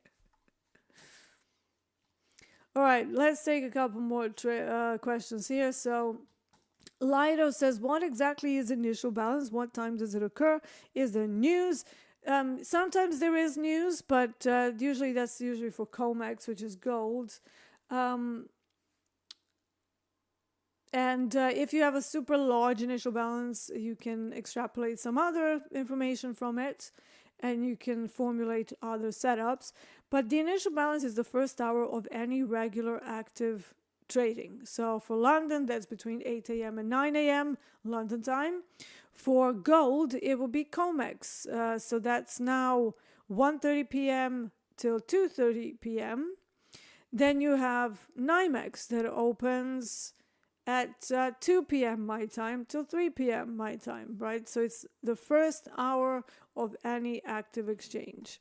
All right, let's take a couple more questions here. So Lido says, what exactly is initial balance? What time does it occur? Is there news? Sometimes there is news, but usually that's for COMEX, which is gold. And if you have a super large initial balance, you can extrapolate some other information from it, and you can formulate other setups. But the initial balance is the first hour of any regular active trading. So for London, that's between 8 a.m. and 9 a.m. London time. For gold, it will be COMEX. So that's now 1:30 p.m. till 2:30 p.m. Then you have NYMEX that opens at 2 p.m. my time till 3 p.m. my time, right? So it's the first hour of any active exchange.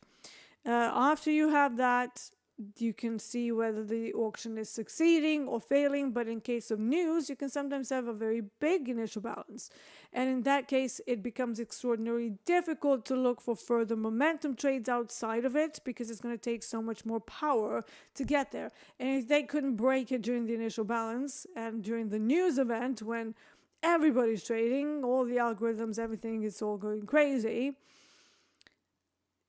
After you have that, you can see whether the auction is succeeding or failing, but in case of news, you can sometimes have a very big initial balance. And in that case, it becomes extraordinarily difficult to look for further momentum trades outside of it, because it's going to take so much more power to get there. And if they couldn't break it during the initial balance and during the news event, when everybody's trading, all the algorithms, everything is all going crazy,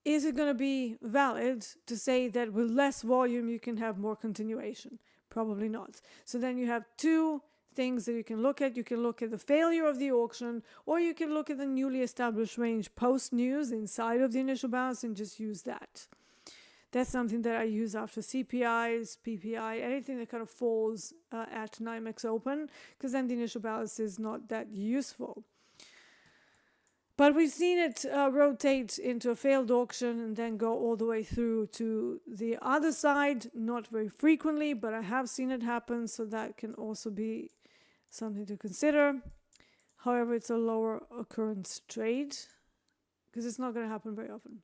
is it going to be valid to say that with less volume you can have more continuation? Probably not. So then you have two things that you can look at. You can look at the failure of the auction, or you can look at the newly established range post-news inside of the initial balance and just use that. That's something that I use after CPIs, PPI, anything that kind of falls at NYMEX open, because then the initial balance is not that useful. But we've seen it rotate into a failed auction and then go all the way through to the other side. Not very frequently, but I have seen it happen, so that can also be something to consider. However, it's a lower occurrence trade, because it's not going to happen very often.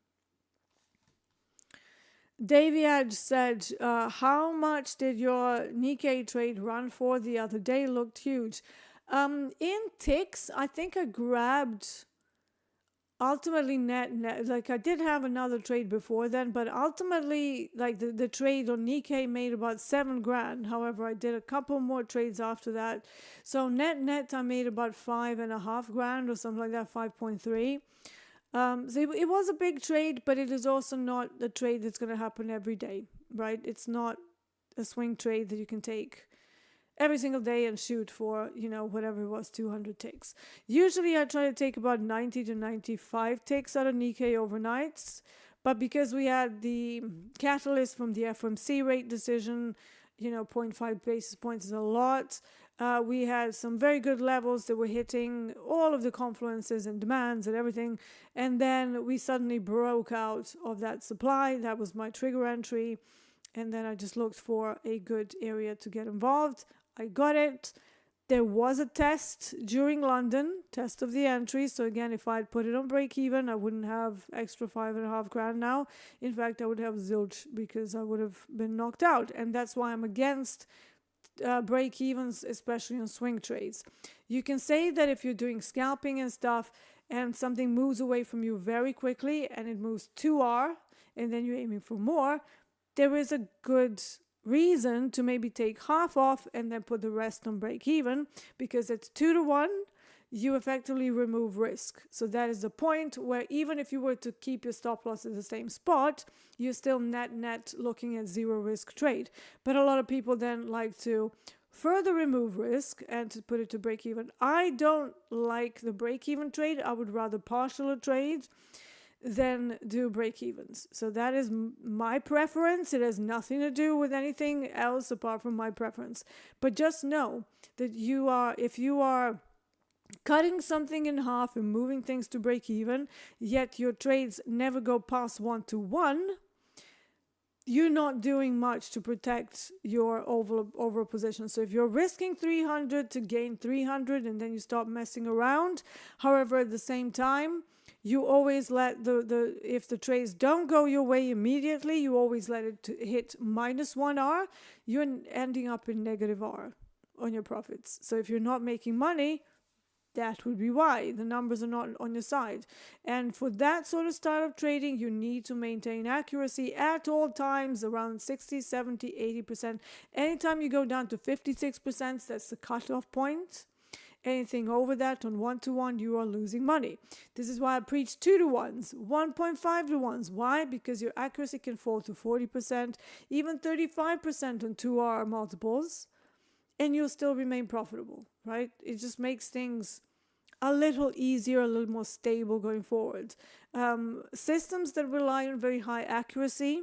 Daviad said, how much did your Nikkei trade run for the other day? Looked huge. In ticks, I think I grabbed... ultimately net, like I did have another trade before then, but ultimately like the trade on Nikkei made about $7,000. However, I did a couple more trades after that. So net I made about $5,500 or something like that, 5.3. So it was a big trade, but it is also not a trade that's going to happen every day, right? It's not a swing trade that you can take every single day and shoot for, whatever it was, 200 ticks. Usually I try to take about 90 to 95 ticks out of Nikkei overnights. But because we had the catalyst from the FOMC rate decision, 0.5 basis points is a lot. We had some very good levels that were hitting all of the confluences and demands and everything. And then we suddenly broke out of that supply. That was my trigger entry. And then I just looked for a good area to get involved. I got it. There was a test during London, test of the entry. So again, if I'd put it on break even, I wouldn't have extra 5.5 grand now. In fact, I would have zilch because I would have been knocked out. And that's why I'm against break evens, especially on swing trades. You can say that if you're doing scalping and stuff and something moves away from you very quickly and it moves 2R and then you're aiming for more, there is a good reason to maybe take half off and then put the rest on break even, because it's 2-to-1, you effectively remove risk. So that is the point where even if you were to keep your stop loss at the same spot, you're still net looking at zero risk trade. But a lot of people then like to further remove risk and to put it to break even. I don't like the break even trade. I would rather partial a trade than do break evens. So that is my preference. It has nothing to do with anything else apart from my preference. But just know that if you are cutting something in half and moving things to break even, yet your trades never go past 1-to-1, you're not doing much to protect your over position. So if you're risking 300 to gain 300 and then you stop messing around, however, at the same time, you always let if the trades don't go your way immediately, you always let it hit -1R, you're ending up in negative R on your profits. So if you're not making money, that would be why the numbers are not on your side. And for that sort of style of trading, you need to maintain accuracy at all times around 60, 70, 80%. Anytime you go down to 56%, that's the cutoff point. Anything over that on 1-to-1, you are losing money. This is why I preach 2-to-1s, 1.5-to-1s. Why? Because your accuracy can fall to 40%, even 35% on 2R multiples, and you'll still remain profitable, right? It just makes things a little easier, a little more stable going forward. Systems that rely on very high accuracy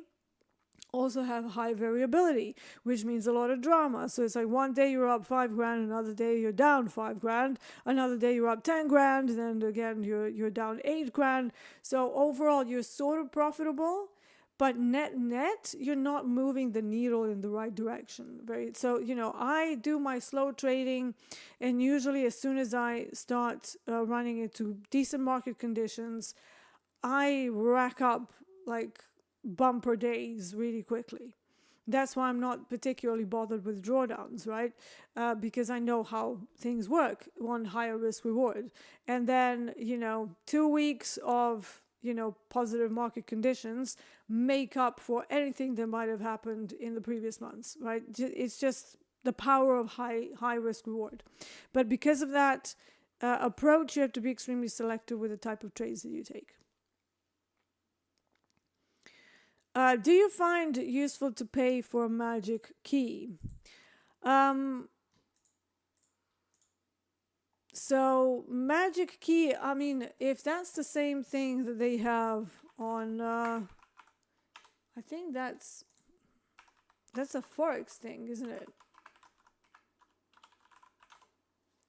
also have high variability, which means a lot of drama. So it's like one day you're up 5 grand, another day you're down 5 grand, another day you're up 10 grand, then again you're down 8 grand. So overall you're sort of profitable, but net you're not moving the needle in the right direction. So I do my slow trading, and usually as soon as I start running into decent market conditions, I rack up like bumper days really quickly. That's why I'm not particularly bothered with drawdowns, right? Because I know how things work on higher risk reward. And then, 2 weeks of, positive market conditions make up for anything that might have happened in the previous months, right? It's just the power of high risk reward. But because of that approach, you have to be extremely selective with the type of trades that you take. Do you find it useful to pay for a magic key? So magic key, I mean, if that's the same thing that they have on, I think that's a Forex thing, isn't it?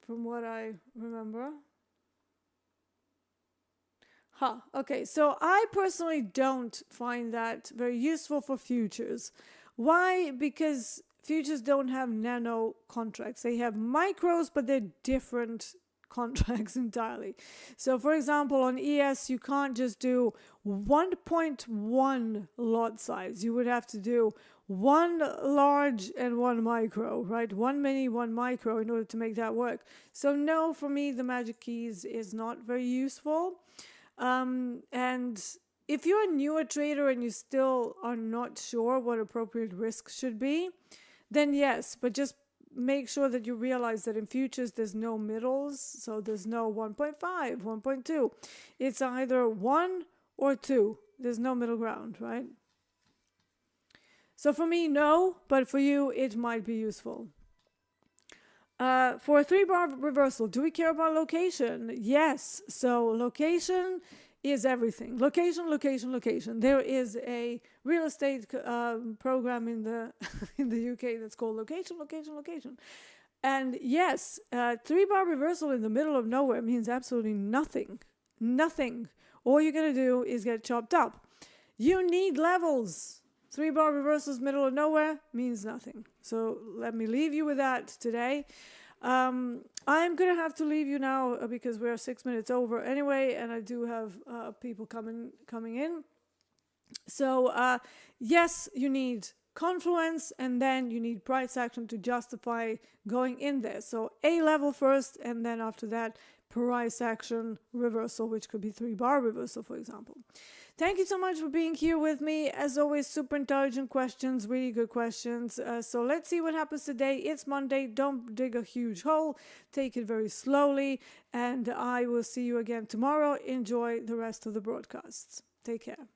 From what I remember. Okay, so I personally don't find that very useful for futures. Why? Because futures don't have nano contracts. They have micros, but they're different contracts entirely. So for example, on ES, you can't just do 1.1 lot size. You would have to do 1 large and 1 micro, right? 1 mini, 1 micro in order to make that work. So no, for me, the magic keys is not very useful. And if you're a newer trader and you still are not sure what appropriate risk should be, then yes, but just make sure that you realize that in futures there's no middles, so there's no 1.5, 1.2. It's either 1 or 2. There's no middle ground, right? So for me, no, but for you, it might be useful. For a 3-bar reversal, do we care about location? Yes. So location is everything. Location, location, location. There is a real estate program in the in the UK that's called location, location, location. And yes, 3-bar reversal in the middle of nowhere means absolutely nothing. Nothing. All you're going to do is get chopped up. You need levels. 3-bar reversals middle of nowhere means nothing. So let me leave you with that today. I'm going to have to leave you now because we're 6 minutes over anyway, and I do have people coming in. So, yes, you need confluence, and then you need price action to justify going in there. So A level first, and then after that, price action reversal, which could be 3-bar reversal, for example. Thank you so much for being here with me. As always, super intelligent questions, really good questions. So let's see what happens today. It's Monday. Don't dig a huge hole. Take it very slowly. And I will see you again tomorrow. Enjoy the rest of the broadcasts. Take care.